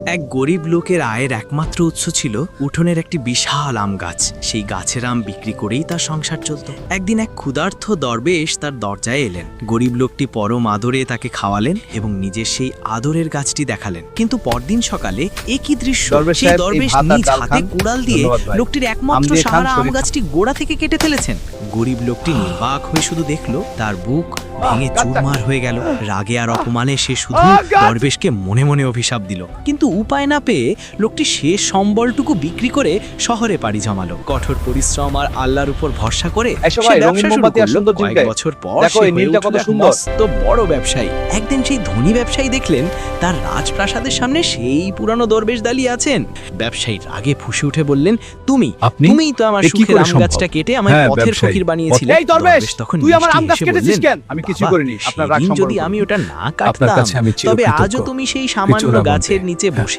এক গরিব লোকের আয়ের একমাত্র উৎস ছিল উঠোনের একটি বিশাল আম গাছ। সেই গাছের আম বিক্রি করেই তার সংসার চলত। একদিন এক ক্ষুধার্ত দরবেশ তার দরজায় এলেন। গরিব লোকটি পরম আদরে তাকে খাওয়ালেন এবং নিজের সেই আদরের গাছটি দেখালেন। কিন্তু পরদিন সকালে একই দৃশ্য, সেই দরবেশ নিজ হাতে কুড়াল দিয়ে লোকটির একমাত্র সাহারা আম গাছটি গোড়া থেকে কেটে ফেলেছেন। গরিব লোকটি নির্বাক হয়ে শুধু দেখলো, তার বুক ভেঙে চুরমার হয়ে গেল। রাগে আর অপমানে সে শুধু দরবেশকে মনে মনে অভিশাপ দিল। কিন্তু উপায় না পেয়ে লোকটি শেষ সম্বলটুকু বিক্রি করে শহরে পাড়ি জমালো। কঠোর পরিশ্রম আর আল্লাহর উপর ভরসা করে সে ব্যবসা শুরু করলো। কয়েক বছর পর সে হয়ে উঠল এক মস্ত বড় ব্যবসায়ী। একদিন সেই ধনী ব্যবসায়ী দেখলেন তার রাজপ্রাসাদের সামনে সেই পুরানো দরবেশ দাঁড়িয়ে আছেন। ব্যবসায়ী রাগে ফুঁসে উঠে বললেন, তুমিই তো আমার সুখের আম গাছটা কেটে আমার পথের ফকির বানিয়েছিলে। এই দরবেশ, তুই আমার আম গাছ কেটেছিস কেন? আমি কিছু করিনি। আপনার রাগ যদি আমি ওটা না কাটতাম, তবে আজও তুমি সেই সামান্য গাছের নিচে বসে